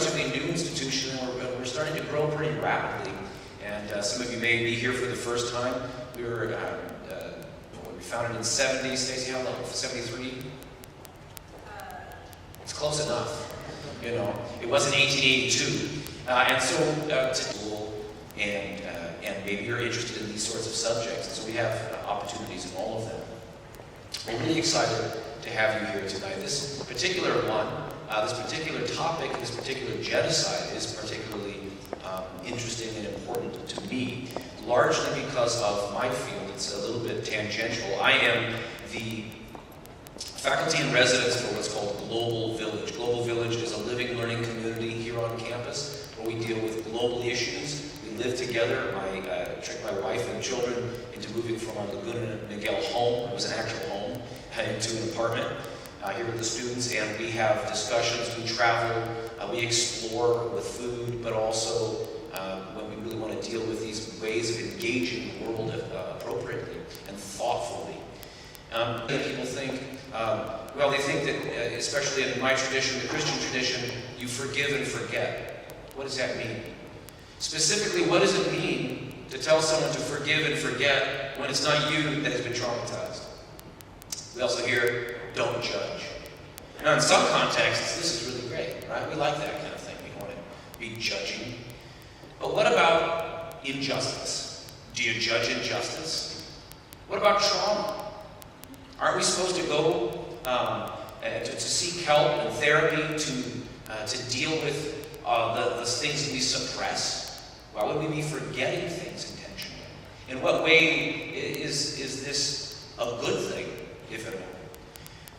relatively new institution, and we're starting to grow pretty rapidly. And some of you may be here for the first time. We were founded in the 70s. Stacey, how long? 73? It's close enough. You know, it wasn't 1882. And so to school, and maybe you're interested in these sorts of subjects. And so we have opportunities in all of them. We're really excited to have you here tonight. This particular one, this particular topic, this particular genocide is particularly interesting and important to me, largely because of my field. It's a little bit tangential. I am the faculty in residence for what's called Global Village. Global Village is a living, learning community here on campus where we deal with global issues. We live together. I tricked my wife and children into moving from our Laguna Niguel home, it was an actual home, into an apartment here with the students, and we have discussions, we travel, we explore with food, but also when we really want to deal with these ways of engaging the world appropriately and thoughtfully. People think, well, they think that, especially in my tradition, the Christian tradition, you forgive and forget. What does that mean? Specifically, what does it mean to tell someone to forgive and forget when it's not you that has been traumatized? We also hear, don't judge. Now, in some contexts, this is really great, right? We like that kind of thing. We don't want to be judging. But what about injustice? Do you judge injustice? What about trauma? Aren't we supposed to go to seek help and therapy to deal with the things that we suppress? Why would we be forgetting things intentionally? In what way is this a good thing, if at all?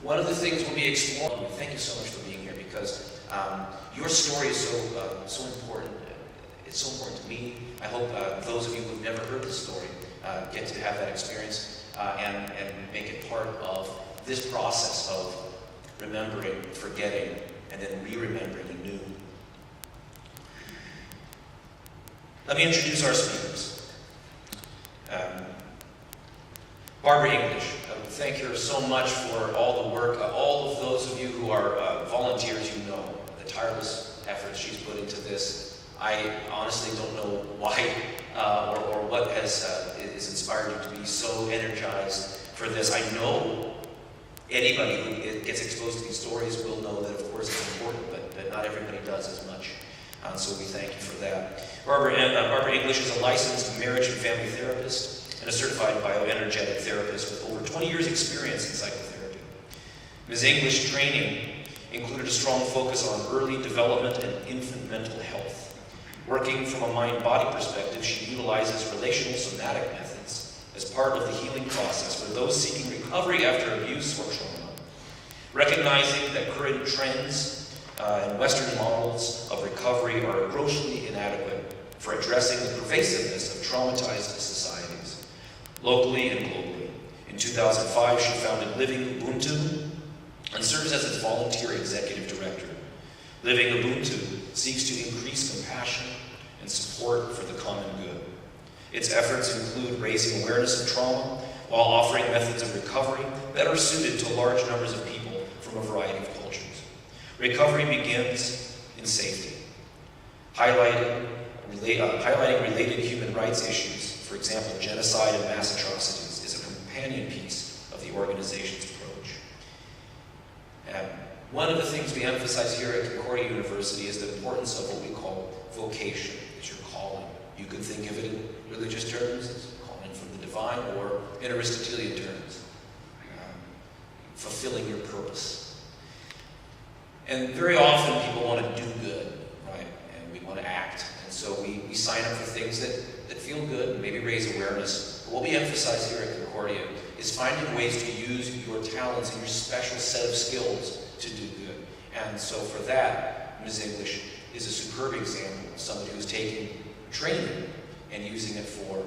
One of the things we'll be exploring, thank you so much for being here, because your story is so important. It's so important to me. I hope those of you who've never heard this story get to have that experience and make it part of this process of remembering, forgetting, and then re-remembering anew. Let me introduce our speakers. Barbara English. I would thank her so much for all the work. All of those of you who are volunteers, you know the tireless efforts she's put into this. I honestly don't know why or what is inspired you to be so energized for this. I know anybody who gets exposed to these stories will know that, of course, it's important, but not everybody does as much. So we thank you for that. Barbara English is a licensed marriage and family therapist and a certified bioenergetic therapist with over 20 years' experience in psychotherapy. Ms. English's training included a strong focus on early development and infant mental health. Working from a mind-body perspective, she utilizes relational somatic methods as part of the healing process for those seeking recovery after abuse or trauma. Recognizing that current trends and Western models of recovery are grossly inadequate for addressing the pervasiveness of traumatized societies, locally and globally. In 2005, she founded Living Ubuntu and serves as its volunteer executive director. Living Ubuntu seeks to increase compassion and support for the common good. Its efforts include raising awareness of trauma while offering methods of recovery better suited to large numbers of people from a variety of cultures. Recovery begins in safety, highlighting related human rights issues. For example, genocide and mass atrocities is a companion piece of the organization's approach. One of the things we emphasize here at Concordia University is the importance of what we call vocation. It's your calling. You could think of it in religious terms as calling from the divine, or in Aristotelian terms, fulfilling your purpose. And very often people want to do good, right? And we want to act. And so we sign up for things that feel good and maybe raise awareness. But what we emphasize here at Concordia is finding ways to use your talents and your special set of skills to do good. And so for that, Ms. English is a superb example of somebody who's taking training and using it for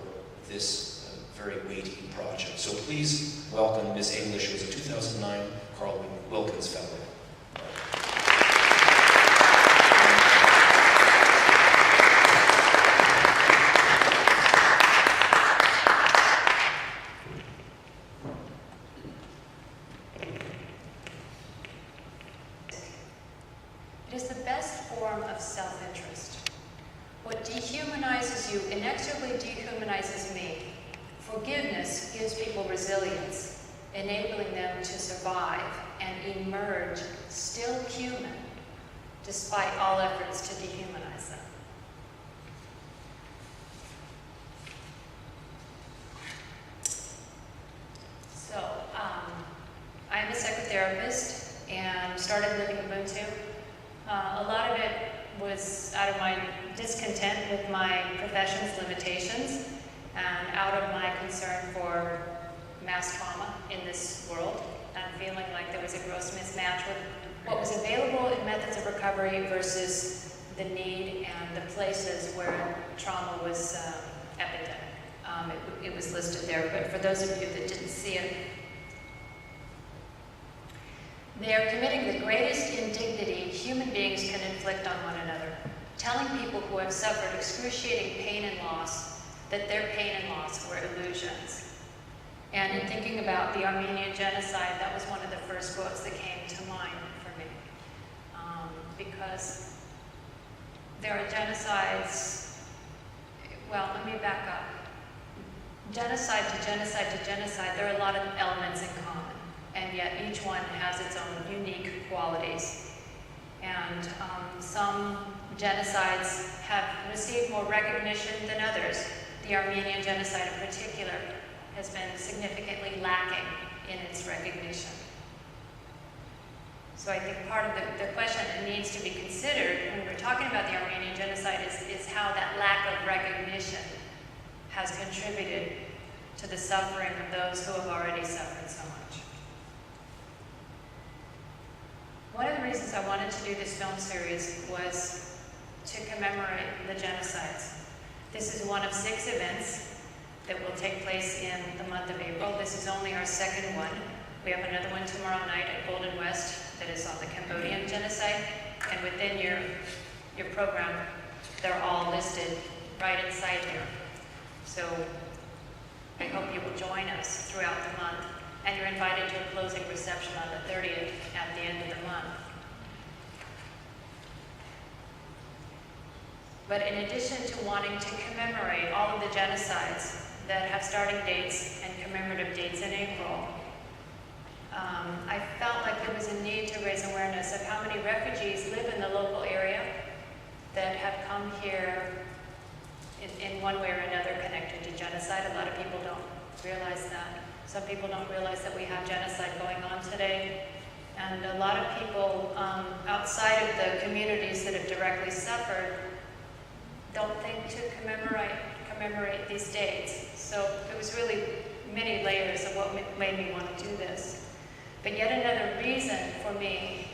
this very weighty project. So please welcome Ms. English, who is a 2009 Carl Wilkins Fellow. It is the best form of self-interest. What dehumanizes you inexorably dehumanizes me. Forgiveness gives people resilience, enabling them to survive and emerge still human, despite all efforts to dehumanize them. So, I'm a psychotherapist and started living Ubuntu. A lot of it was out of my discontent with my profession's limitations and out of my concern for mass trauma in this world, and feeling like there was a gross mismatch with what was available in methods of recovery versus the need and the places where trauma was epidemic. It was listed there, but for those of you that didn't see it, they are committing the greatest indignity human beings can inflict on one another, telling people who have suffered excruciating pain and loss that their pain and loss were illusions. And in thinking about the Armenian Genocide, that was one of the first quotes that came to mind for me. Because there are genocides, well, let me back up. Genocide to genocide to genocide, there are a lot of elements in common, and yet each one has its own unique qualities. And some genocides have received more recognition than others. The Armenian Genocide in particular has been significantly lacking in its recognition. So I think part of the question that needs to be considered when we're talking about the Armenian Genocide is how that lack of recognition has contributed to the suffering of those who have already suffered so much. One of the reasons I wanted to do this film series was to commemorate the genocides. This is one of 6 events that will take place in the month of April. This is only our second one. We have another one tomorrow night at Golden West that is on the Cambodian genocide. And within your program, they're all listed right inside here. So I hope you will join us throughout the month. And you're invited to a closing reception on the 30th at the end of the month. But in addition to wanting to commemorate all of the genocides that have starting dates and commemorative dates in April, I felt like there was a need to raise awareness of how many refugees live in the local area that have come here in one way or another connected to genocide. A lot of people don't realize that. Some people don't realize that we have genocide going on today. And a lot of people outside of the communities that have directly suffered don't think to commemorate these dates. So there was really many layers of what made me want to do this. But yet another reason for me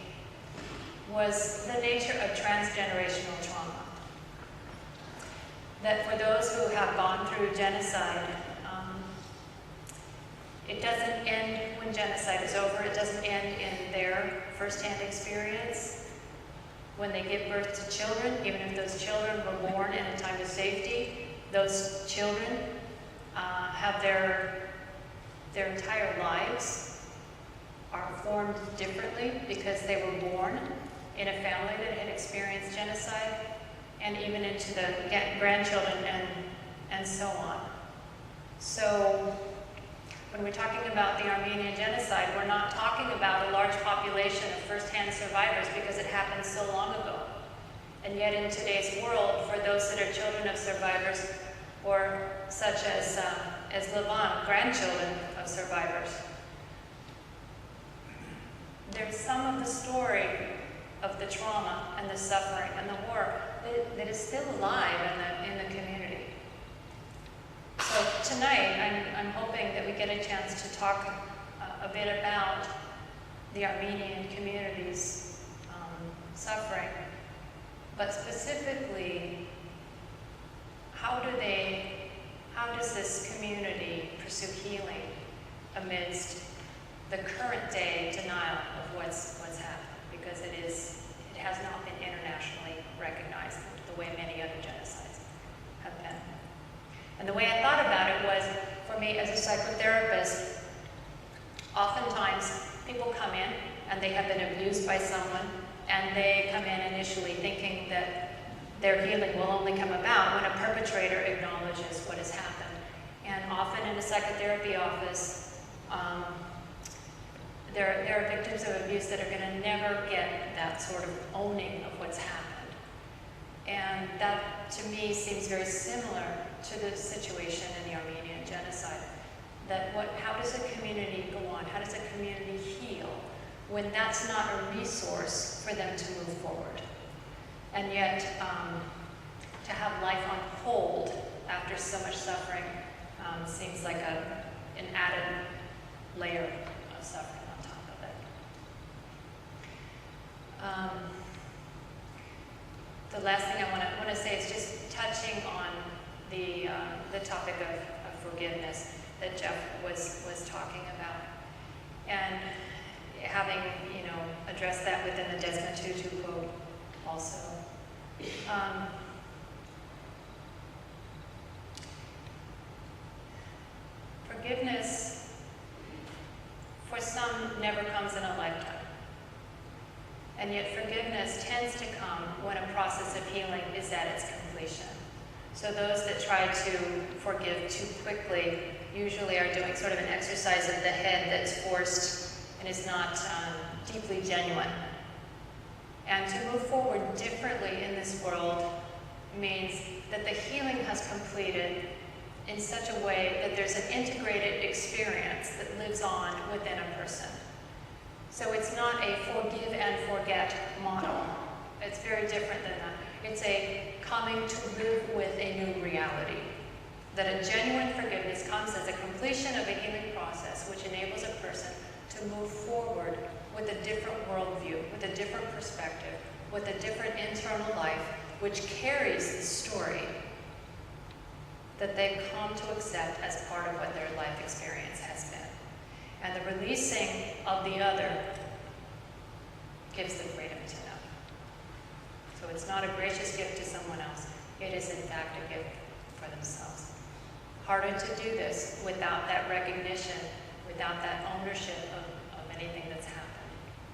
was the nature of transgenerational trauma. That for those who have gone through genocide, it doesn't end when genocide is over. It doesn't end in their firsthand experience. When they give birth to children, even if those children were born in a time of safety, those children have their entire lives are formed differently because they were born in a family that had experienced genocide, and even into the grandchildren and so on. So when we're talking about the Armenian Genocide, we're not talking about a large population of first-hand survivors because it happened so long ago. And yet in today's world, for those that are children of survivors, or such as Levan, grandchildren of survivors, there's some of the story of the trauma and the suffering and the war that is still alive in the community. So tonight, I'm hoping that we get a chance to talk a bit about the Armenian community's suffering, but specifically, how does this community pursue healing amidst the current day denial of what's happened? Because it has not been internationally recognized the way many other genocides have been. And the way I thought about it was, for me as a psychotherapist, oftentimes people come in and they have been abused by someone, and they come in initially thinking that their healing will only come about when a perpetrator acknowledges what has happened. And often in a psychotherapy office, there are victims of abuse that are going to never get that sort of owning of what's happened. And that, to me, seems very similar to the situation in the Armenian Genocide. That how does a community go on? How does a community heal when that's not a resource for them to move forward? And yet, to have life on hold after so much suffering seems like an added layer of suffering on top of it. The last thing I want to say is just touching on the topic of forgiveness that Jeff was talking about, and having addressed that within the Desmond Tutu quote also. Forgiveness, for some, never comes in a lifetime. And yet forgiveness tends to come when a process of healing is at its completion. So those that try to forgive too quickly usually are doing sort of an exercise of the head that's forced and is not deeply genuine. And to move forward differently in this world means that the healing has completed in such a way that there's an integrated experience that lives on within a person. So it's not a forgive and forget model. It's very different than that. It's a coming to live with a new reality. That a genuine forgiveness comes as a completion of a healing process which enables a person to move forward with a different worldview, with a different perspective, with a different internal life, which carries the story that they've come to accept as part of what their life experience has been. And the releasing of the other gives them freedom to know. So it's not a gracious gift to someone else. It is, in fact, a gift for themselves. Harder to do this without that recognition, without that ownership of anything that's happened.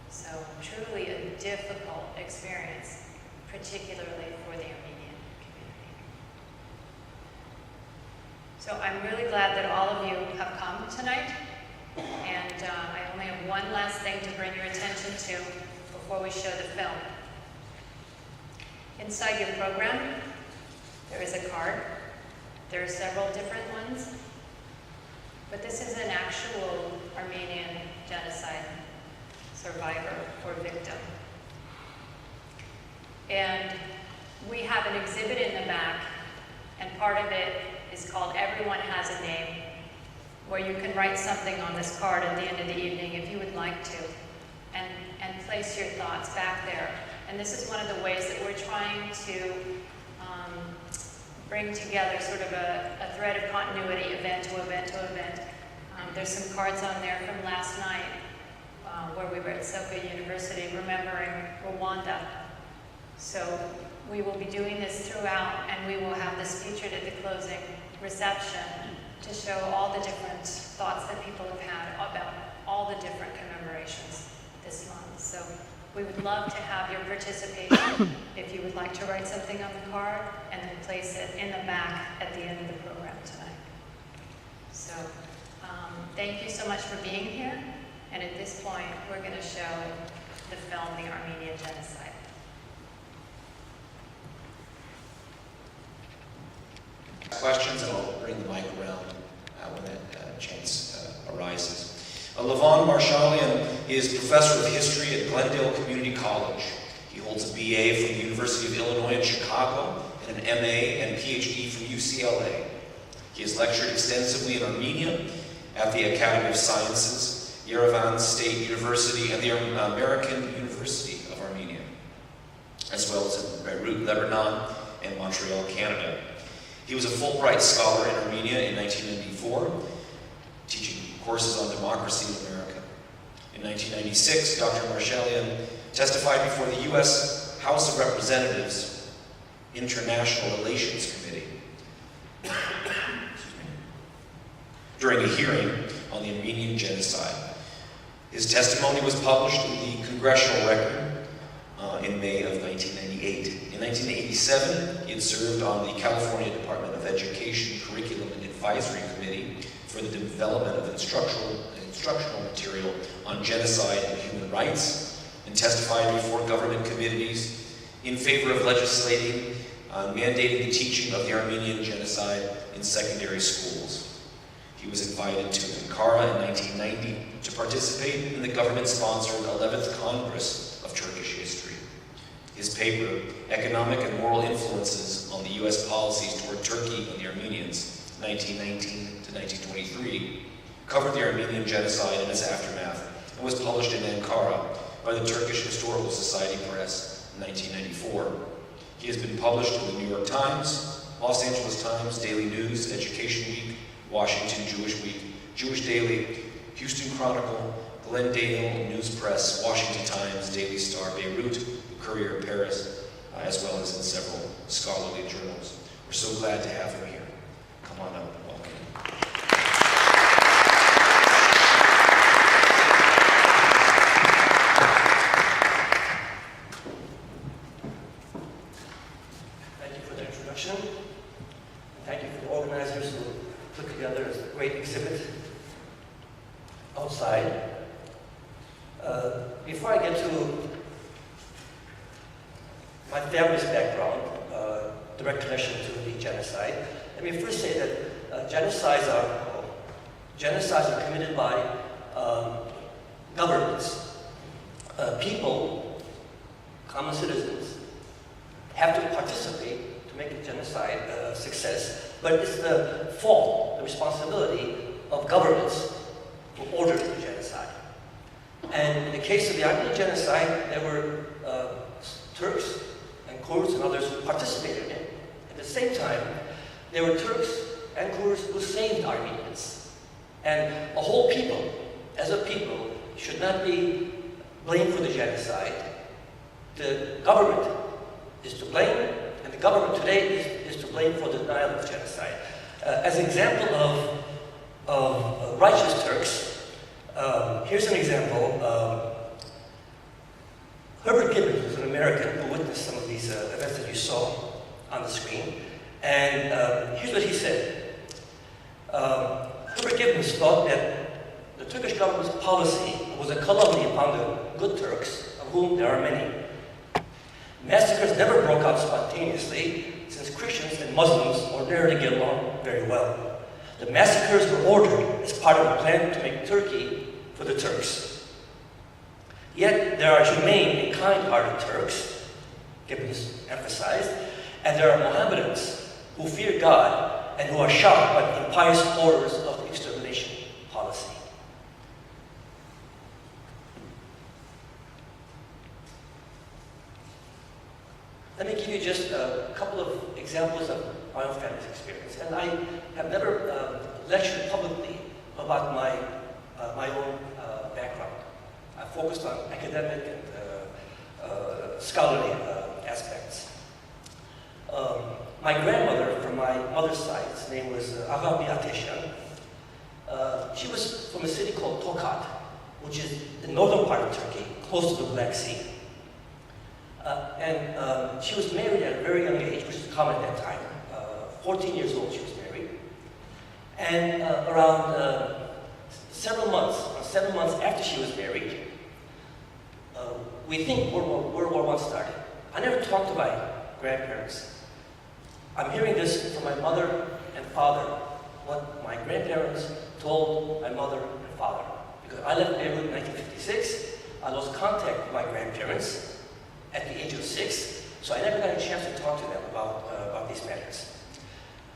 So truly a difficult experience, particularly for the Armenian community. So I'm really glad that all of you have come tonight. And I only have one last thing to bring your attention to before we show the film. Inside your program, there is a card. There are several different ones, but this is an actual Armenian genocide survivor or victim. And we have an exhibit in the back, and part of it is called Everyone Has a Name, where you can write something on this card at the end of the evening if you would like to, and place your thoughts back there. And this is one of the ways that we're trying to bring together sort of a thread of continuity, event to event to event. There's some cards on there from last night where we were at Soka University remembering Rwanda. So we will be doing this throughout, and we will have this featured at the closing reception to show all the different thoughts that people have had about all the different commemorations this month. So we would love to have your participation if you would like to write something on the card and then place it in the back at the end of the program tonight. So thank you so much for being here. And at this point, we're going to show the film, The Armenian Genocide. Questions, and I'll bring the mic around when that chance arises. Levon Marshalian is professor of history at Glendale Community College. He holds a BA from the University of Illinois in Chicago and an MA and PhD from UCLA. He has lectured extensively in Armenia at the Academy of Sciences, Yerevan State University, and the American University of Armenia, as well as in Beirut, Lebanon, and Montreal, Canada. He was a Fulbright Scholar in Armenia in 1994, teaching courses on democracy in America. In 1996, Dr. Marshalian testified before the U.S. House of Representatives International Relations Committee during a hearing on the Armenian Genocide. His testimony was published in the Congressional Record in May of 1998. In 1987, he had served on the California Department of Education Curriculum and Advisory Committee for the development of instructional material on genocide and human rights, and testified before government committees in favor of legislating mandating the teaching of the Armenian Genocide in secondary schools. He was invited to Ankara in 1990 to participate in the government-sponsored 11th Congress of Turkish History. His paper, Economic and Moral Influences on the U.S. Policies Toward Turkey and the Armenians, 1919 to 1923, covered the Armenian Genocide and its aftermath, and was published in Ankara by the Turkish Historical Society Press in 1994. He has been published in the New York Times, Los Angeles Times, Daily News, Education Week, Washington Jewish Week, Jewish Daily, Houston Chronicle, Glendale News Press, Washington Times, Daily Star, Beirut, Courier Paris, as well as in several scholarly journals. We're so glad to have him here. Come on up and welcome him. Thank you for the introduction. Thank you for the organizers who put together this great exhibit outside. Before I get to my family's background, direct connection to the genocide, let me first say that genocides are committed by governments. People, common citizens, have to participate to make a genocide a success, but it's the fault, the responsibility of governments who ordered the genocide. And in the case of the Armenian genocide, there were Turks and Kurds and others who participated in it. At the same time, there were Turks and Kurds who saved Armenians. And a whole people, as a people, should not be blamed for the genocide. The government is to blame, and the government today is to blame for the denial of genocide. As an example of righteous Turks, here's an example. Herbert Gibbons was an American who witnessed some of these events that you saw on the screen. And here's what he said. Herbert Gibbons thought that the Turkish government's policy was a calumny upon the good Turks, of whom there are many. Massacres never broke out spontaneously, since Christians and Muslims ordinarily get along very well. The massacres were ordered as part of a plan to make Turkey for the Turks. Yet there are humane and kind-hearted Turks, Gibbons emphasized, and there are Mohammedans who fear God and who are shocked by the impious horrors of the extermination policy. Let me give you just a couple of examples of my own family's experience. And I have never lectured publicly about my own background. I focused on academic and scholarly aspects. My grandmother, from my mother's side, his name was Agabi Ateshan. She was from a city called Tokat, which is the northern part of Turkey, close to the Black Sea. And she was married at a very young age, which is common at that time. 14 years old she was married. And around 7 months after she was married, we think World War I started. I never talked to my grandparents. I'm hearing this from my mother and father, what my grandparents told my mother and father. Because I left Beirut in 1956, I lost contact with my grandparents at the age of 6, so I never got a chance to talk to them about these matters.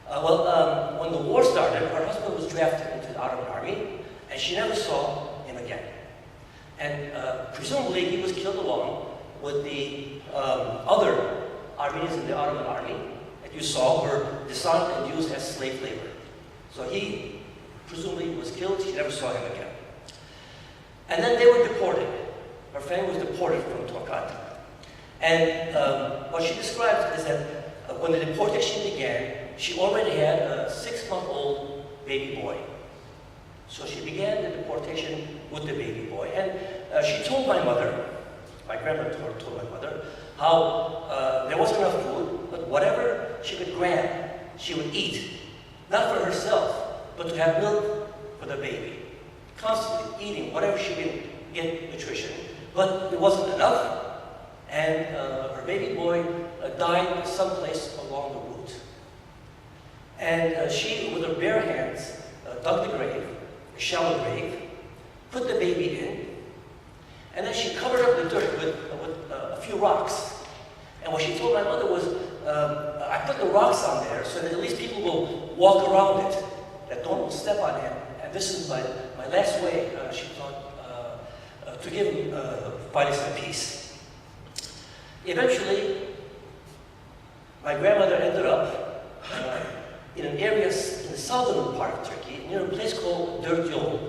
When the war started, her husband was drafted into the Ottoman army, and she never saw him again. And presumably he was killed along with the other Armenians in the Ottoman army that you saw were disarmed and used as slave labor. So he presumably was killed, she never saw him again. And then they were deported. Her family was deported from Tokat. And what she describes is that when the deportation began, she already had a 6-month-old baby boy. So she began the deportation with the baby boy. And she told my mother, my grandmother told my mother, how there wasn't enough food, but whatever she could grab, she would eat. Not for herself, but to have milk for the baby. Constantly eating whatever she could get nutrition. But it wasn't enough, and her baby boy died someplace along the route. And she, with her bare hands, dug the grave, a shallow grave, put the baby in, and then she covered up the dirt with a few rocks. And what she told my mother was, I put the rocks on there so that at least people will walk around it, that don't step on it. And this is my last way, she thought, to give finding some peace. Eventually, my grandmother ended up in an area in the southern part of Turkey, near a place called Dörtyol,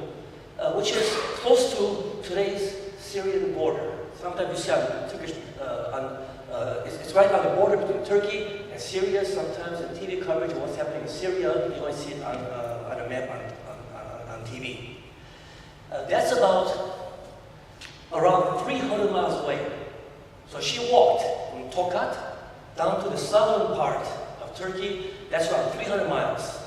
which is close to today's Syrian border. Sometimes you see on Turkish, it's right on the border between Turkey and Syria. Sometimes in TV coverage of what's happening in Syria, you only see it on a map on TV. That's about around 300 miles away. So she walked from Tokat down to the southern part of Turkey. That's around 300 miles.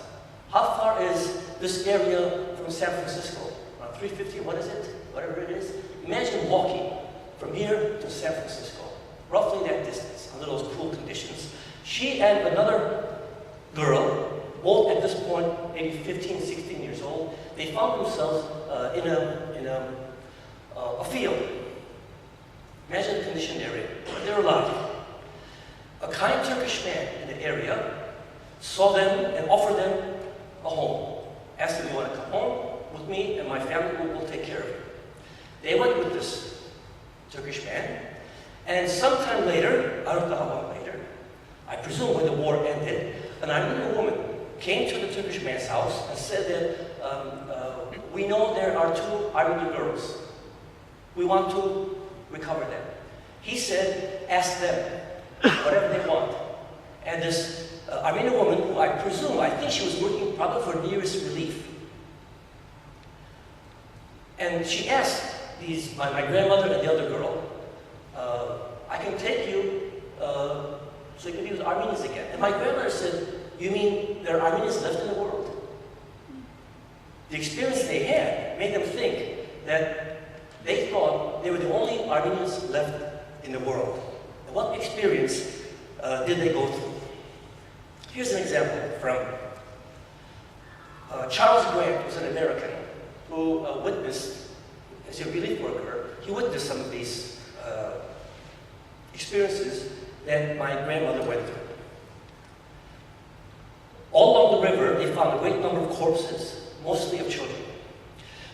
How far is this area from San Francisco? Around 350, what is it? Whatever it is. Imagine walking from here to San Francisco. Roughly that distance, under those cool conditions. She and another girl, both at this point maybe 15, 16 years old, they found themselves in a field. Imagine the condition they're in. They're alive. A kind Turkish man in the area saw them and offered them a home. Asked them, "You want to come home with me and my family will take care of you." They went with this Turkish man, and sometime later, I don't know how long later, I presume when the war ended, an Armenian woman came to the Turkish man's house and said that we know there are 2 Armenian girls. We want to recover them. He said, ask them whatever they want. And this Armenian woman, who I think she was working probably for nearest relief. And she asked my grandmother and the other girl, I can take you so you can be with Armenians again. And my grandmother said, you mean there are Armenians left in the world? The experience they had made them think that they thought they were the only Armenians left in the world. And what experience did they go through? Here's an example from Charles Grant, who's an American, who witnessed, as a relief worker, he witnessed some of these experiences that my grandmother went through. All along the river, they found a great number of corpses, mostly of children.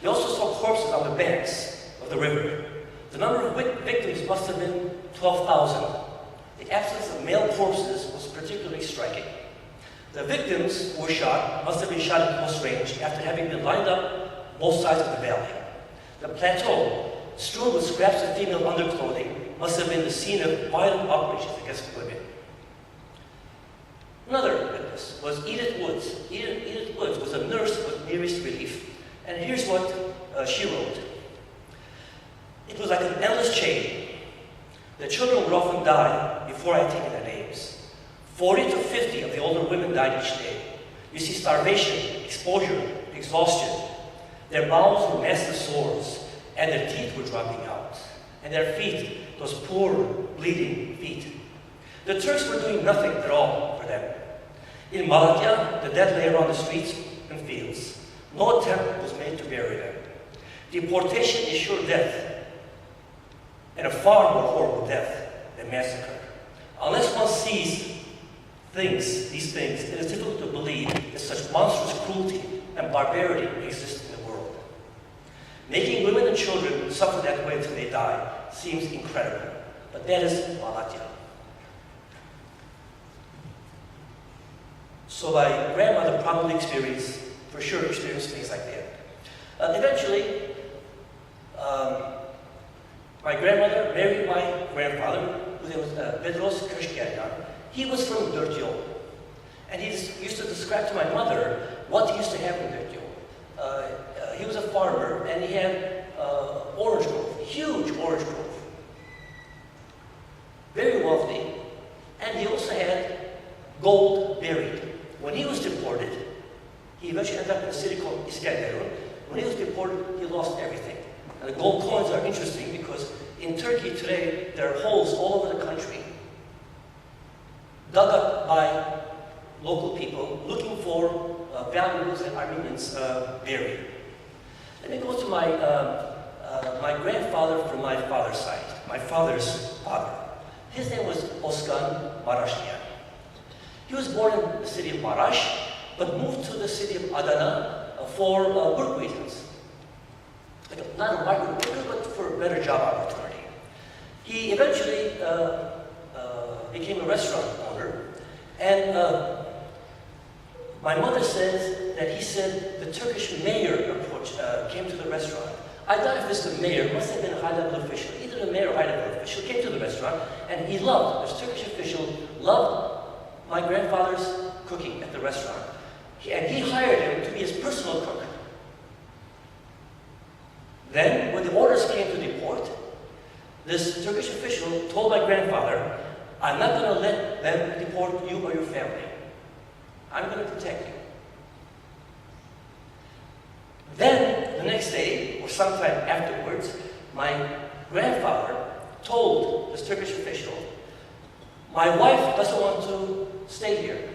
They also saw corpses on the banks of the river. The number of victims must have been 12,000. The absence of male corpses was particularly striking. The victims who were shot must have been shot at close range after having been lined up both sides of the valley. The plateau, strewn with scraps of female underclothing, must have been the scene of violent outrages against women. Another witness was Edith Woods. Edith Woods was a nurse with nearest relief. And here's what she wrote. It was like an endless chain. The children would often die before I had taken their names. 40 to 50 of the older women died each day. You see starvation, exposure, exhaustion. Their mouths were massive sores, and their teeth were dropping out. And their feet, those poor, bleeding feet. The Turks were doing nothing at all for them. In Malatya, the dead lay around the streets and fields. No attempt was made to bury them. Deportation is sure death, and a far more horrible death than massacre. Unless one sees these things, it is difficult to believe that such monstrous cruelty and barbarity exist in the world. Making women and children suffer that way until they die seems incredible, but that is Malatya. So my grandmother probably experienced things like that. Eventually, my grandmother married my grandfather, whose name was Bedros Kırşkeryan. He was from Dörtyol. And he used to describe to my mother what he used to have in Dörtyol. He was a farmer, and he had orange grove, huge orange grove. very wealthy, and he also had gold buried. When he was deported, he eventually ended up in a city called Iskenderun. When he was deported, he lost everything. And the gold coins are interesting because in Turkey today, there are holes all over the country dug up by local people looking for valuables that Armenians buried. Let me go to my, my grandfather from my father's side, my father's father. His name was Oskan Marashnian. He was born in the city of Marash, but moved to the city of Adana for work reasons. Not a migrant worker, but for a better job opportunity. He eventually became a restaurant owner, and my mother says that he said the Turkish mayor came to the restaurant. I doubt if it's the mayor, it must have been a high-level official. Either the mayor or high-level official came to the restaurant, and he loved, this Turkish official loved my grandfather's cooking at the restaurant. And he hired him to be his personal cook. Then, when the orders came to deport, this Turkish official told my grandfather, I'm not going to let them deport you or your family. I'm going to protect you. Then, the next day, or sometime afterwards, my grandfather told this Turkish official, my wife doesn't want to stay here.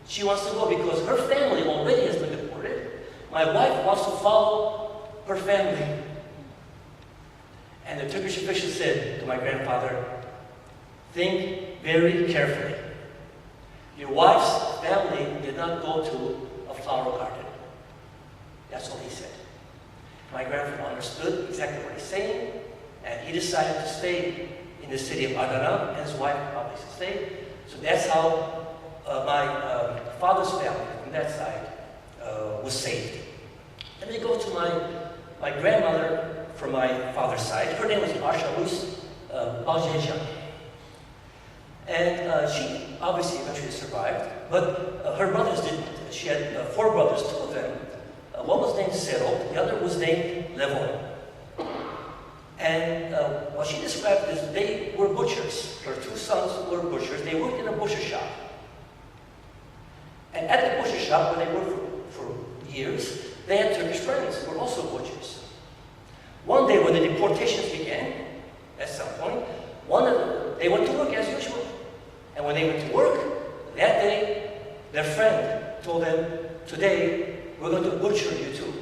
She wants to go because her family already has been deported. My wife wants to follow her family. And the Turkish official said to my grandfather, think very carefully. Your wife's family did not go to a flower garden. That's all he said. My grandfather understood exactly what he's saying, and he decided to stay in the city of Adana, and his wife obviously stayed. So that's how my father's family from that side was saved. Let me go to my grandmother from my father's side. Her name was Arshavus Baljejan. And she obviously eventually survived, but her brothers didn't. She had 4 brothers, 2 of them. One was named Serop, the other was named Levon. And what she described is they were butchers. Her 2 sons were butchers. They worked in a butcher shop. And at the butcher shop, where they worked for years, they had Turkish friends who were also butchers. One day when the deportations began, at some point, they went to work as usual. And when they went to work, that day, their friend told them, today, we're going to butcher you too.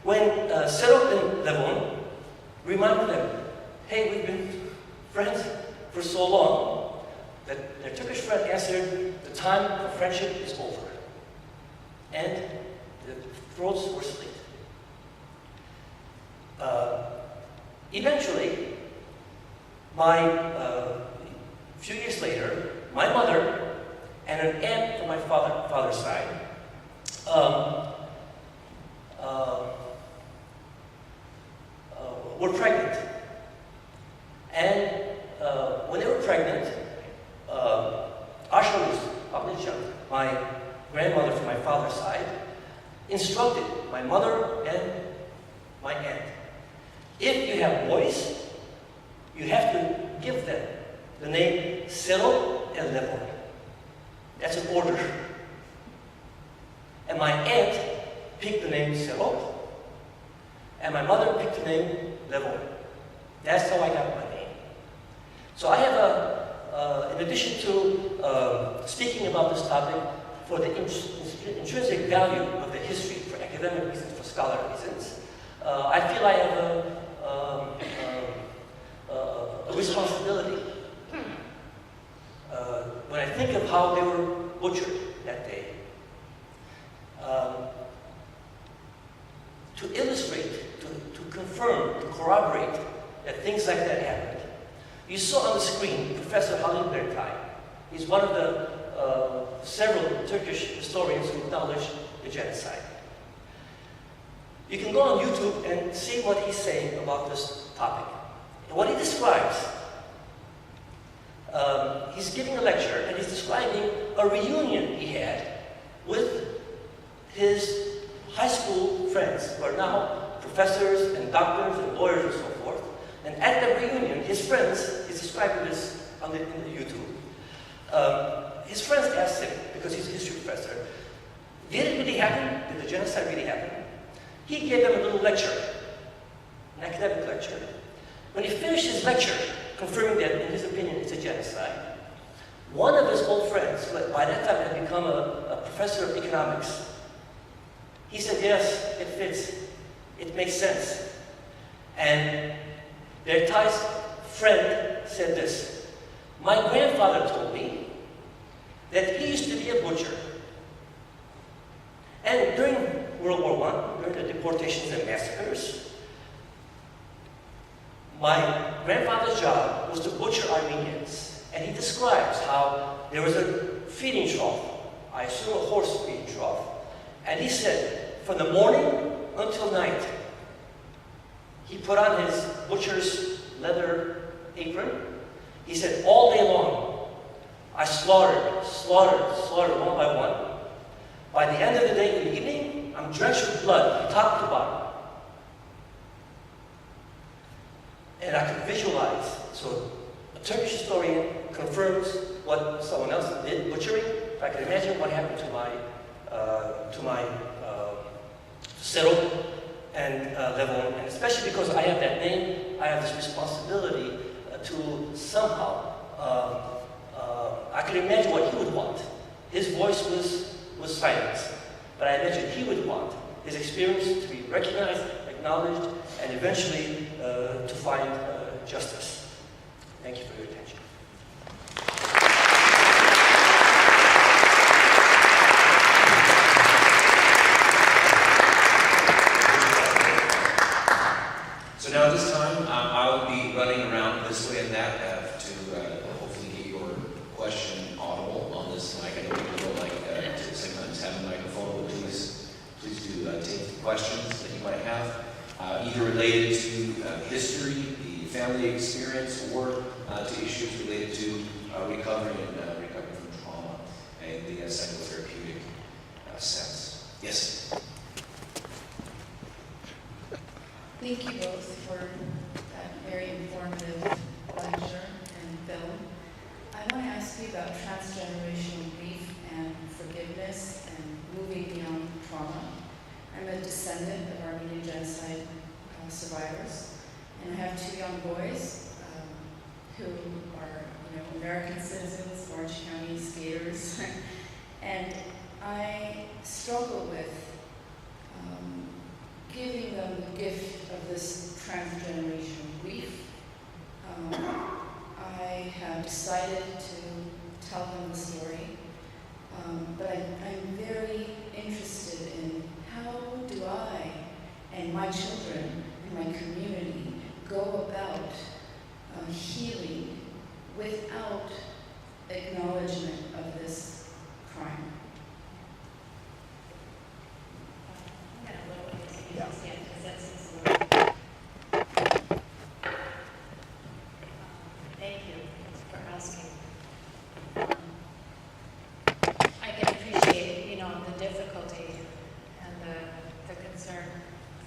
When Serop and Levon reminded them, hey, we've been friends for so long, that their Turkish friend answered, the time for friendship is over. And the throats were slit. Eventually, a few years later, my mother and an aunt from my father's side were pregnant. And when they were pregnant, Asharus, my grandmother from my father's side, instructed my mother and my aunt, if you have boys, you have to give them the name Serop and Levon. That's an order. And my aunt picked the name Serop, and my mother picked the name Levon. That's how I got my name. So I have in addition to speaking about this topic for the intrinsic value of the history, for academic reasons, for scholarly reasons, I feel I have a responsibility when I think of how they were butchered that day, to illustrate, to confirm, to corroborate that things like that happened. You saw on the screen Professor Halil Berkay. He's one of the several Turkish historians who acknowledge the genocide. You can go on YouTube and see what he's saying about this topic. And what he describes, he's giving a lecture and he's describing a reunion he had with his high school friends who are now professors and doctors and lawyers and so forth. And at the reunion, his friends, he's describing this on in the YouTube, his friends asked him, because he's a history professor, did it really happen? Did the genocide really happen? He gave them a little lecture, an academic lecture. When he finished his lecture, confirming that, in his opinion, it's a genocide, one of his old friends, who by that time had become a professor of economics, he said, yes, it fits. It makes sense. And Bertai's friend said this, my grandfather told me that he used to be a butcher. And during World War I, during the deportations and massacres, my grandfather's job was to butcher Armenians. And he describes how there was a feeding trough, I assume a horse feeding trough. And he said, from the morning until night, he put on his butcher's leather apron. He said, all day long, I slaughtered one by one. By the end of the day in the evening, I'm drenched with blood, top to bottom. And I could visualize. So a Turkish historian confirms what someone else did, butchering. If I can imagine what happened to my settle and level, and especially because I have that name, I have this responsibility to somehow, I could imagine what he would want. His voice was silenced, but I imagine he would want his experience to be recognized, acknowledged, and eventually to find justice. Thank you for your attention. So now at this time, I'll be running around this way and that to hopefully get your question audible on this mic. I know people don't like to sometimes have a microphone, but please do take the questions that you might have, either related to history, the family experience, or to issues related to recovery from trauma in the psychotherapeutic sense. Yes? Thank you both for that very informative lecture and film. I want to ask you about transgenerational grief and forgiveness and moving beyond trauma. I'm a descendant of Armenian Genocide survivors, and I have two young boys who are, American citizens, Orange County skaters, and I struggle with giving them the gift of this transgenerational grief. I have decided to tell them the story, but I'm very interested in how do I and my children and my community go about healing without acknowledgement of this crime. Thank you for asking. I can appreciate, the difficulty and the concern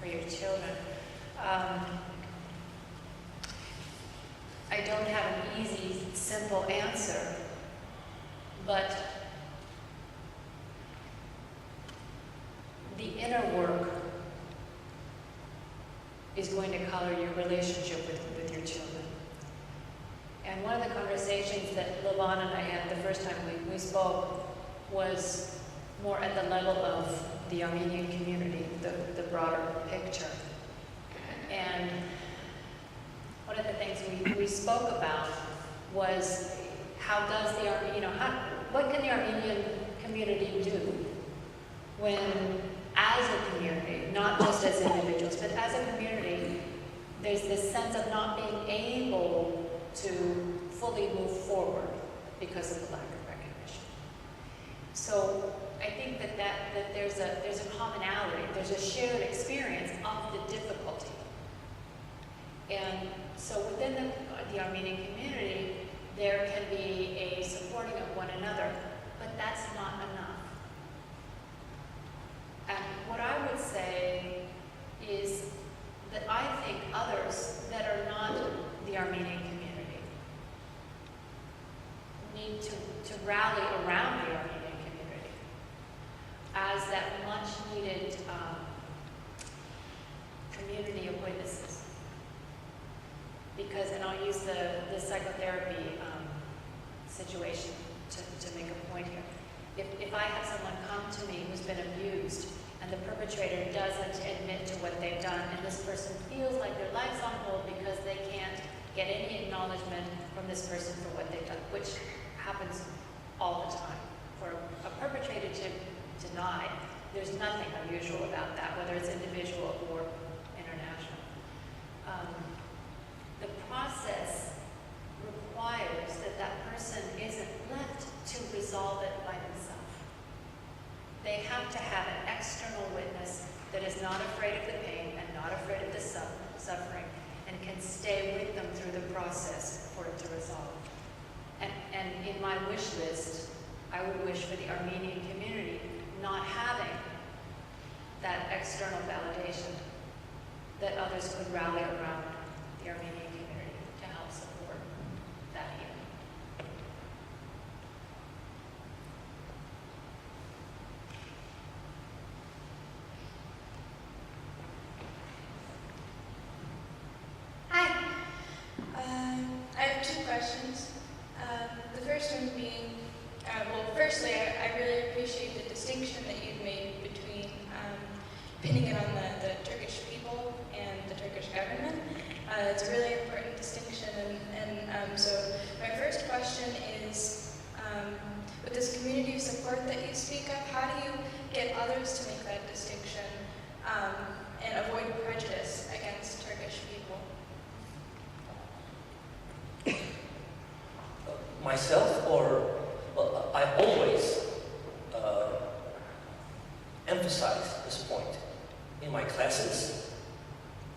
for your children. I don't have an easy, simple answer, but the inner work is going to color your relationship with your children. And one of the conversations that Levon and I had the first time we spoke was more at the level of the Armenian community, the broader picture. And one of the things we spoke about was how does what can the Armenian community do when, as a community, not just as individuals, but as a community, there's this sense of not being able to fully move forward because of the lack of recognition. So I think that there's a commonality, there's a shared experience of the difficulty. And so within the Armenian community, there can be a supporting of one another, but that's not enough. And what I would say is that I think others that are not rally around the Armenian community as that much needed community of witnesses. Because, and I'll use the psychotherapy situation to make a point here. If I have someone come to me who's been abused and the perpetrator doesn't admit to what they've done, and this person feels like their life's on hold because they can't get any acknowledgement from this person for what they've done, which happens all the time. For a perpetrator to deny, there's nothing unusual about that, whether it's individual or international. The process requires that that person isn't left to resolve it by themselves. They have to have an external witness that is not afraid of the pain and not afraid of the suffering and can stay with them through the process for it to resolve. And in my wish list, I would wish for the Armenian community not having that external validation, that others could rally around the Armenian community to help support that healing. Hi. I have two questions. The first one being, well, firstly, I really appreciate the distinction that you've made between pinning it on the Turkish people and the Turkish government. It's a really important distinction, and so my first question is, with this community of support that you speak of, how do you get others to make that distinction and avoid prejudice against Turkish people? Myself, or well, I always emphasize this point in my classes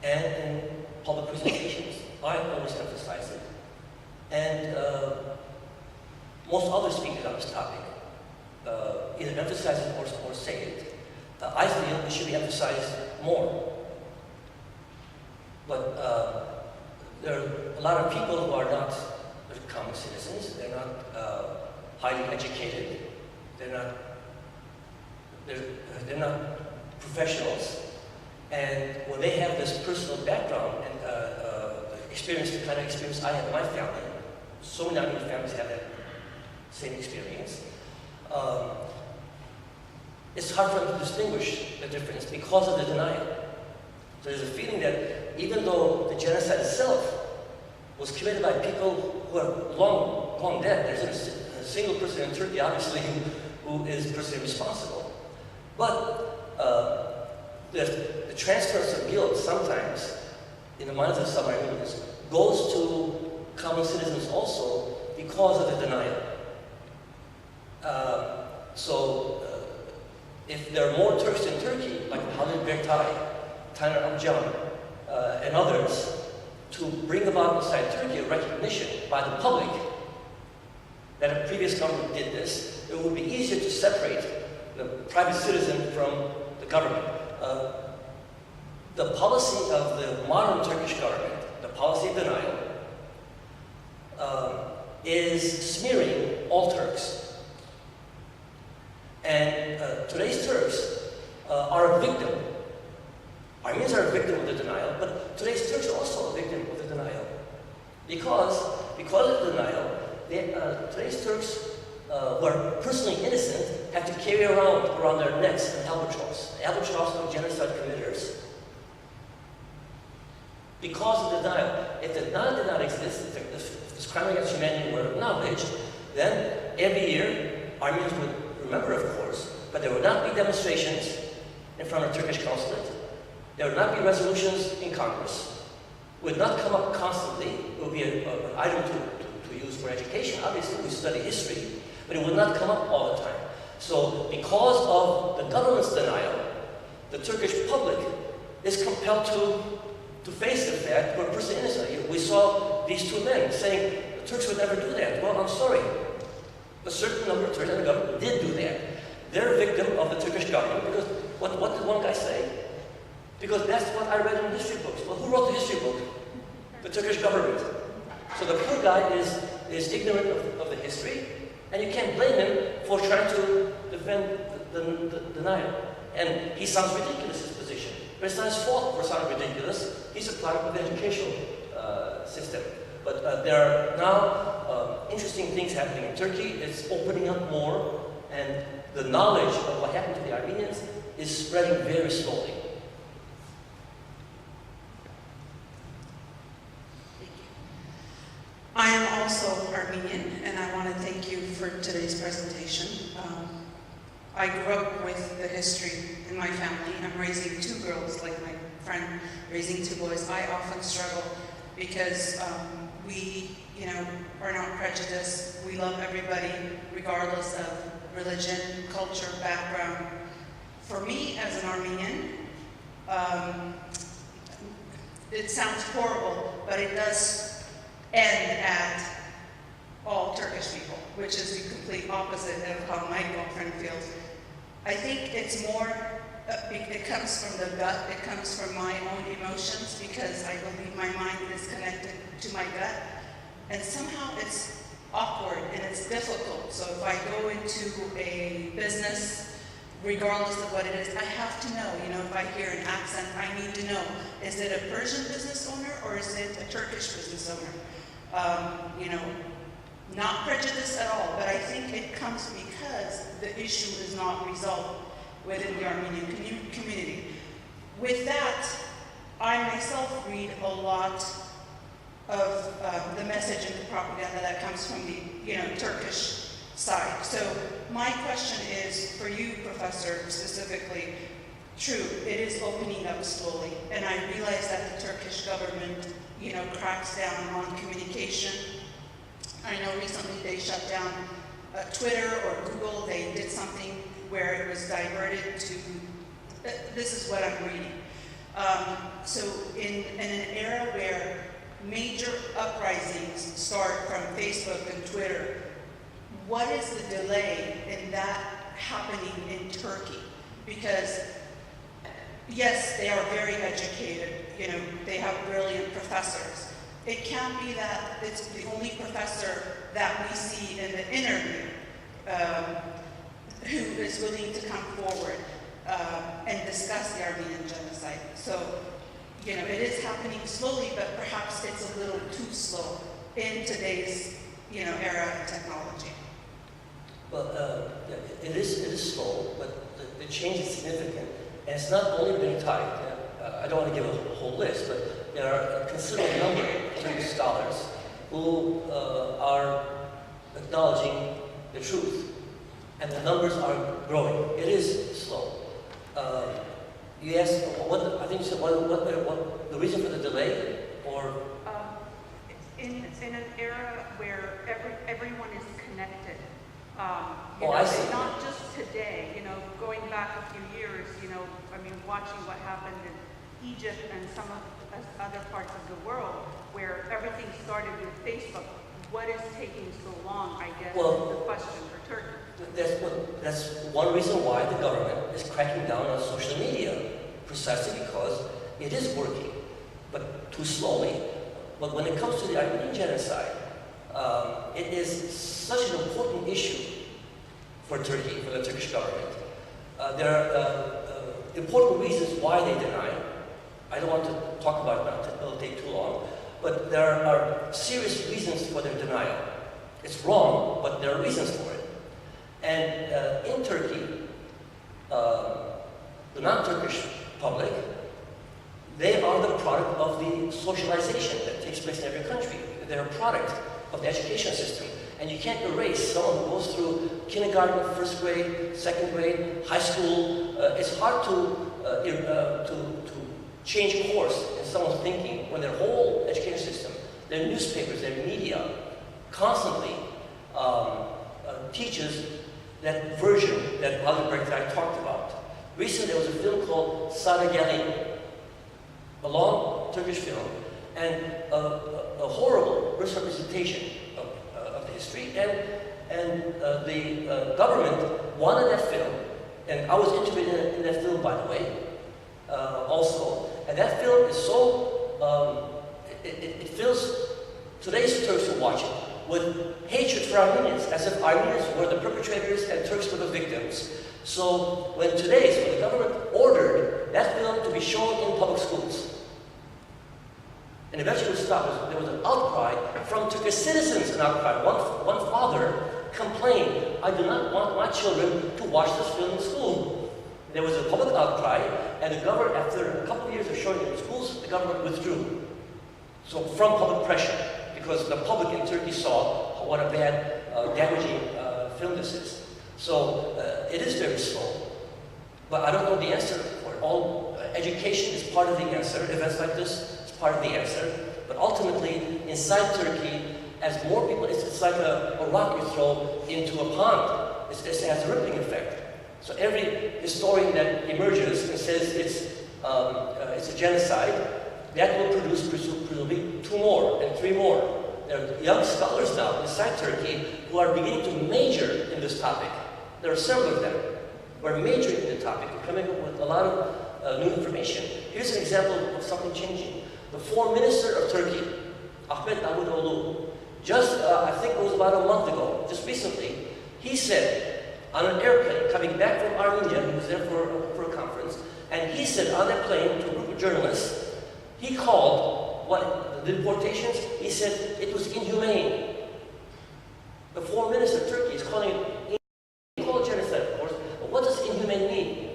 and in public presentations. I always emphasize it. And most other speakers on this topic either emphasize it or say it. I feel it should be emphasized more. But there are a lot of people who are not common citizens. They're not highly educated. They're not professionals. And when they have this personal background and experience, the kind of experience I have in my family, so many Armenian families have that same experience, it's hard for them to distinguish the difference because of the denial. So there's a feeling that even though the genocide itself was committed by people who are long dead, there's a single person in Turkey, obviously, who is personally responsible. But the transference of guilt sometimes, in the minds of some Armenians, goes to common citizens also because of the denial. If there are more Turks in Turkey, like Halil Berktay, Taner Amcan, and others, to bring about inside Turkey a recognition by the public that a previous government did this, it would be easier to separate the private citizen from the government. The policy of the modern Turkish government, the policy of denial, is smearing all Turks. And today's Turks are a victim. Armenians are a victim of the denial, but today's Turks are also a victim of the denial. Because of the denial, today's Turks who are personally innocent have to carry around their necks an albatross of genocide committers. Because of the denial. If the denial did not exist, if this crime against humanity were acknowledged, then every year Armenians would remember, of course, but there would not be demonstrations in front of Turkish consulate. There would not be resolutions in Congress. It would not come up constantly. It would be an item to use for education. Obviously, we study history, but it would not come up all the time. So, because of the government's denial, the Turkish public is compelled to face the fact we're personally innocent. We saw these two men saying the Turks would never do that. Well, I'm sorry. A certain number of Turks in the government did do that. They're a victim of the Turkish government because what did one guy say? Because that's what I read in history books. Well, who wrote the history book? The Turkish government. So the poor guy is ignorant of the history, And you can't blame him for trying to defend the denial. And he sounds ridiculous, his position. But it's not his fault for sounding ridiculous. He's a product of the educational system. But there are now interesting things happening in Turkey. It's opening up more, and the knowledge of what happened to the Armenians is spreading very slowly. I am also Armenian, and I want to thank you for today's presentation. I grew up with the history in my family. I'm raising 2 girls, like my friend raising 2 boys. I often struggle because we, are not prejudiced. We love everybody, regardless of religion, culture, background. For me, as an Armenian, it sounds horrible, but it does end at all Turkish people, which is the complete opposite of how my girlfriend feels. I think it's more, it comes from the gut, it comes from my own emotions, because I believe my mind is connected to my gut, and somehow it's awkward and it's difficult. So if I go into a business, regardless of what it is, I have to know, if I hear an accent, I need to know, is it a Persian business owner or is it a Turkish business owner? Not prejudice at all, but I think it comes because the issue is not resolved within the Armenian community. With that, I myself read a lot of the message and the propaganda that comes from the Turkish side. So my question is for you, Professor, specifically. True, it is opening up slowly, and I realize that the Turkish government, cracks down on communication. I know recently they shut down Twitter or Google. They did something where it was diverted to, this is what I'm reading. So in an era where major uprisings start from Facebook and Twitter, what is the delay in that happening in Turkey? Because yes, they are very educated, they have brilliant professors. It can't be that it's the only professor that we see in the interview who is willing to come forward and discuss the Armenian genocide. So, it is happening slowly, but perhaps it's a little too slow in today's, era of technology. Well, it is slow, but the change is significant. And it's not only been tied, I don't want to give a whole list, but there are a considerable number of Turkish scholars who are acknowledging the truth. And the numbers are growing. It is slow. You asked, I think you said, what the reason for the delay? Or in an era where everyone is connected. I see. Not just today, going back a few years, watching what happened in Egypt and some of the other parts of the world where everything started with Facebook. What is taking so long, I guess, is the question for Turkey. That's one reason why the government is cracking down on social media, precisely because it is working, but too slowly. But when it comes to the Armenian genocide, it is such an important issue for Turkey, for the Turkish government. There are important reasons why they deny. I don't want to talk about it now, it will take too long. But there are serious reasons for their denial. It's wrong, but there are reasons for it. And in Turkey, the non-Turkish public, they are the product of the socialization that takes place in every country. They're a product of the education system. And you can't erase someone who goes through kindergarten, first grade, second grade, high school. It's hard to change course in someone's thinking when their whole education system, their newspapers, their media, constantly teaches that version that Halil Berktay talked about. Recently, there was a film called Sana Gelin, a long Turkish film, and a horrible misrepresentation of the history. And the government wanted that film, and I was interviewed in that film, by the way, also. And that film is so, it feels, today's Turks who watch it, with hatred for Armenians, as if Armenians were the perpetrators and Turks were the victims. So when the government ordered that film to be shown in public schools, and eventually it was stopped, there was an outcry from Turkish citizens, an outcry. One father complained, I do not want my children to watch this film in school. There was a public outcry, and the government, after a couple of years of showing it in schools, the government withdrew. So from public pressure, because the public in Turkey saw what a bad, damaging film this is. So it is very slow, but I don't know the answer for it. All education is part of the answer. Events like this is part of the answer. But ultimately, inside Turkey, as more people, it's like a rock you throw into a pond. It has a rippling effect. So every historian that emerges and says it's a genocide, that will produce presumably 2 more and 3 more. There are young scholars now inside Turkey who are beginning to major in this topic. There are several of them who are majoring in the topic, coming up with a lot of new information. Here's an example of something changing. The foreign minister of Turkey, Ahmet Davutoğlu, just I think it was about a month ago, just recently, he said on an airplane coming back from Armenia, he was there for a conference, and he said on that plane to a group of journalists, he called the deportations, he said it was inhumane. The foreign minister of Turkey is calling it genocide, of course, but what does inhumane mean?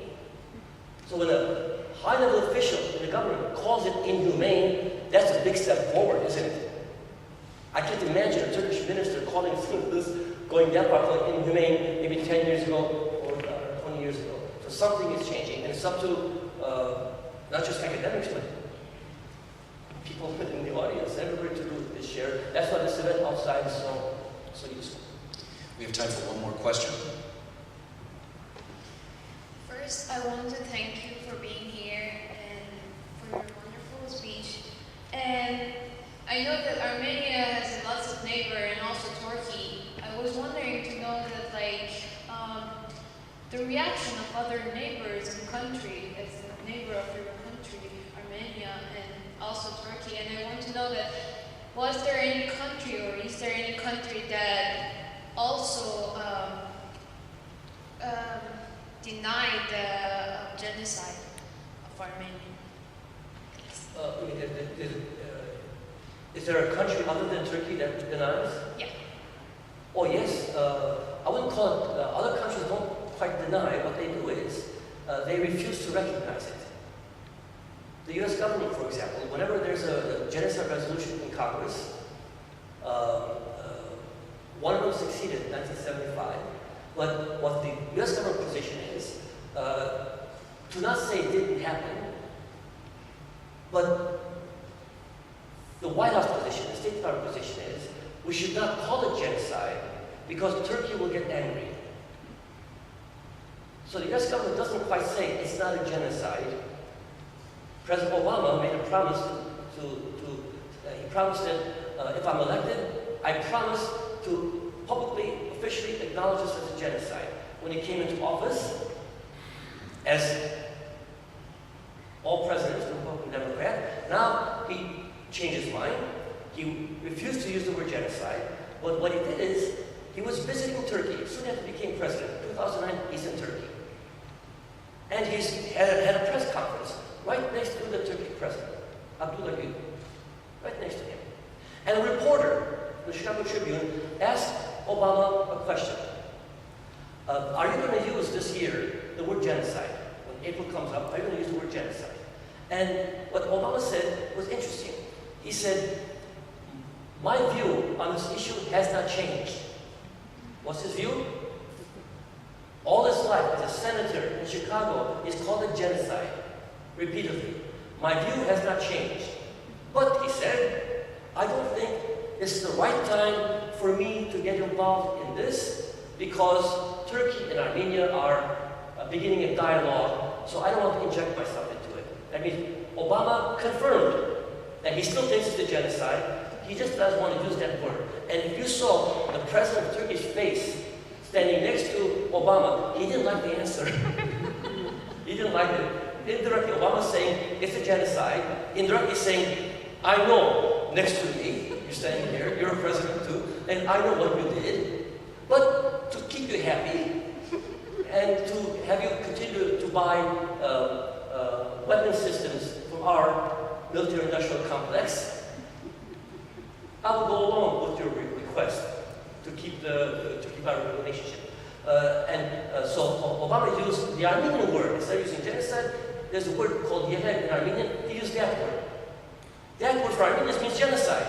So when a high-level official in the government calls it inhumane, that's a big step forward, isn't it? I can't imagine a Turkish minister calling this, going that far, calling inhumane maybe 10 years ago or 20 years ago. So something is changing, and it's up to not just academics, but people in the audience, everybody to do this share. That's why this event outside is so useful. We have time for one more question. First, I want to thank you for being here and for your wonderful speech. And I know that Armenia has lots of neighbors and also Turkey. I was wondering to know that, the reaction of other neighbors in the country, as a neighbor of your country, Armenia, and also Turkey. And I want to know that, was there any country or is there any country that also denied the genocide of Armenians? Is there a country other than Turkey that denies? Yeah. Oh yes. I wouldn't call it, other countries don't quite deny. What they do is, they refuse to recognize it. The US government, for example, whenever there's a genocide resolution in Congress, one of them succeeded in 1975. But what the US government position is, to not say it didn't happen, but the White House position, the State Department position is, we should not call it genocide because Turkey will get angry. So the US government doesn't quite say it's not a genocide. President Obama made a promise he promised that if I'm elected, I promise to publicly, officially acknowledge this as a genocide. When he came into office, as all presidents, Republican, Democrat, now he changed his mind. He refused to use the word genocide. But what he did is, he was visiting Turkey. Soon after he became president, 2009, he's in Turkey. And he's had a press conference right next to the Turkish president, Abdullah Gül, right next to him. And a reporter, the Chicago Tribune, asked Obama a question. Are you going to use this year the word genocide? When April comes up, are you going to use the word genocide? And what Obama said was interesting. He said, my view on this issue has not changed. What's his view? All his life as a senator in Chicago, he's called it genocide, repeatedly. My view has not changed. But, he said, I don't think this is the right time for me to get involved in this because Turkey and Armenia are beginning a dialogue, so I don't want to inject myself into it. That means Obama confirmed that he still thinks it's a genocide. He just doesn't want to use that word. And if you saw the president of Turkey's face standing next to Obama, he didn't like the answer. He didn't like it. Indirectly, Obama's saying it's a genocide. Indirectly saying, I know, next to me, you're standing here, you're a president too, and I know what you did, but to keep you happy and to have you continue to buy weapon systems from our military-industrial complex, I will go along with your request to keep our relationship. So Obama used the Armenian word instead of using genocide. There's a word called yehed in Armenian. He used that word. That word for Armenians means genocide.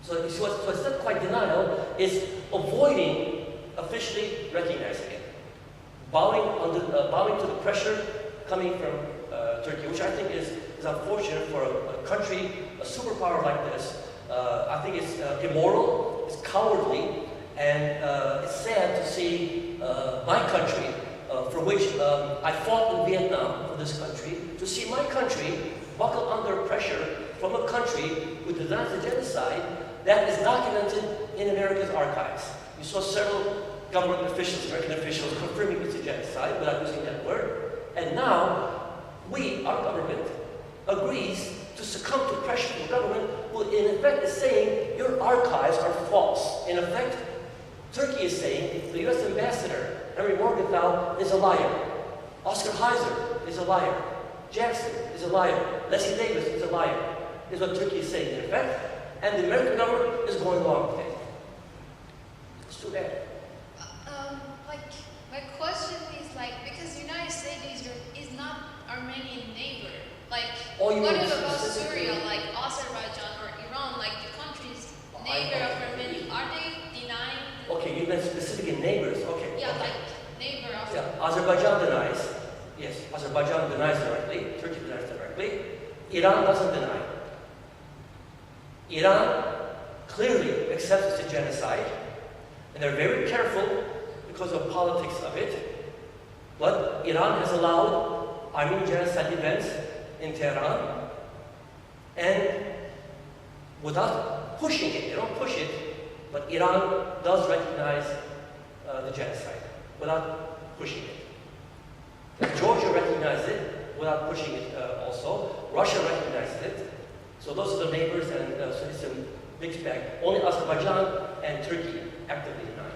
So it's not quite denial, it's avoiding officially recognizing it. Bowing to the pressure coming from Turkey, which I think is unfortunate for a country, a superpower like this. I think it's immoral, it's cowardly, and it's sad to see my country, for which I fought in Vietnam for this country, to see my country buckle under pressure from a country who denies the genocide that is documented in America's archives. You saw several government officials, American officials, confirming it's a genocide without using that word. And now, our government, agrees to succumb to pressure from the government who in effect is saying your archives are false. In effect, Turkey is saying the US ambassador, Henry Morgenthau, is a liar. Oscar Heiser is a liar. Jackson is a liar. Leslie Davis is a liar. Is what Turkey is saying in effect. And the American government is going along with it. It's too bad. My question is because the United States is not Armenian neighbor. What about Syria, Azerbaijan or Iran, the countries neighbor of Armenia? Are they denying? Okay, you meant specific in neighbors. Okay. Yeah, okay. Neighbor of. Yeah, Azerbaijan denies. Yes, Azerbaijan denies directly. Turkey denies directly. Iran doesn't deny. Iran clearly accepts it's a genocide, and they're very careful because of politics of it. But Iran has allowed Armenian genocide events in Tehran, and without pushing it, they don't push it, but Iran does recognize the genocide without pushing it. Georgia recognized it without pushing it also. Russia recognized it. So those are the neighbors, and so it's a mixed bag. Only Azerbaijan and Turkey actively deny.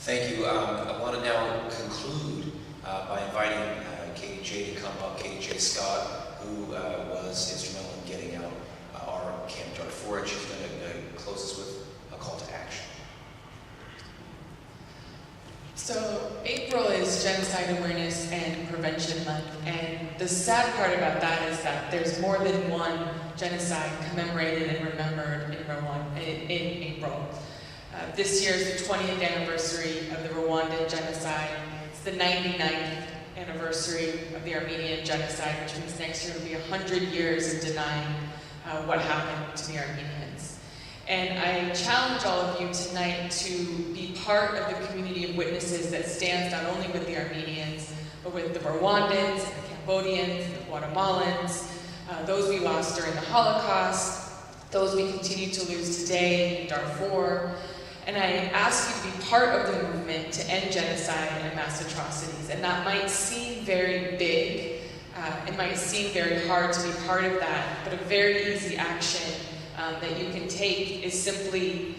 Thank you. I want to now conclude by inviting Katie J to come up. Katie J. Scott, who was instrumental in getting out our Camp Darfur, and she's going to close us with a call to action. So April is Genocide Awareness and Prevention Month, and the sad part about that is that there's more than one genocide commemorated and remembered in April. This year is the 20th anniversary of the Rwandan genocide. It's the 99th anniversary of the Armenian genocide, which means next year will be 100 years of denying what happened to the Armenians. And I challenge all of you tonight to be part of the community of witnesses that stands not only with the Armenians, but with the Rwandans, and the Cambodians, and the Guatemalans, those we lost during the Holocaust, those we continue to lose today in Darfur. And I ask you to be part of the movement to end genocide and mass atrocities. And that might seem very big, it might seem very hard to be part of that, but a very easy action that you can take is simply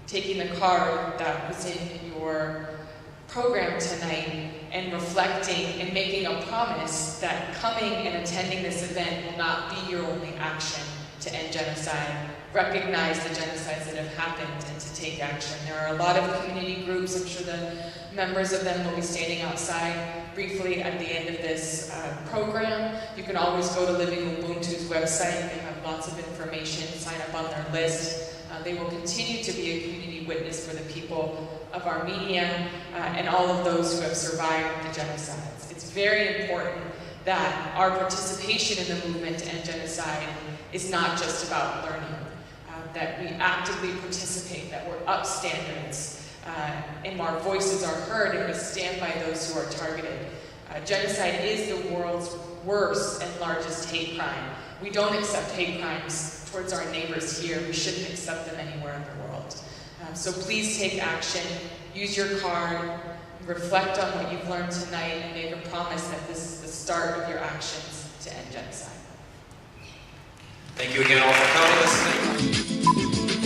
taking the card that was in your program tonight and reflecting and making a promise that coming and attending this event will not be your only action to end genocide. Recognize the genocides that have happened and to take action. There are a lot of community groups. I'm sure the members of them will be standing outside briefly at the end of this program. You can always go to Living Ubuntu's website. They have lots of information. Sign up on their list. They will continue to be a community witness for the people of Armenia and all of those who have survived the genocides. It's very important that our participation in the movement to end genocide is not just about learning. That we actively participate, that we're up standards, and our voices are heard, and we stand by those who are targeted. Genocide is the world's worst and largest hate crime. We don't accept hate crimes towards our neighbors here. We shouldn't accept them anywhere in the world. So please take action, use your card, reflect on what you've learned tonight, and make a promise that this is the start of your actions to end genocide. Thank you again all for coming.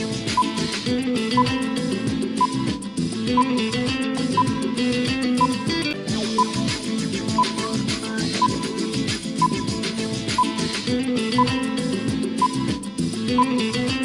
Thank you.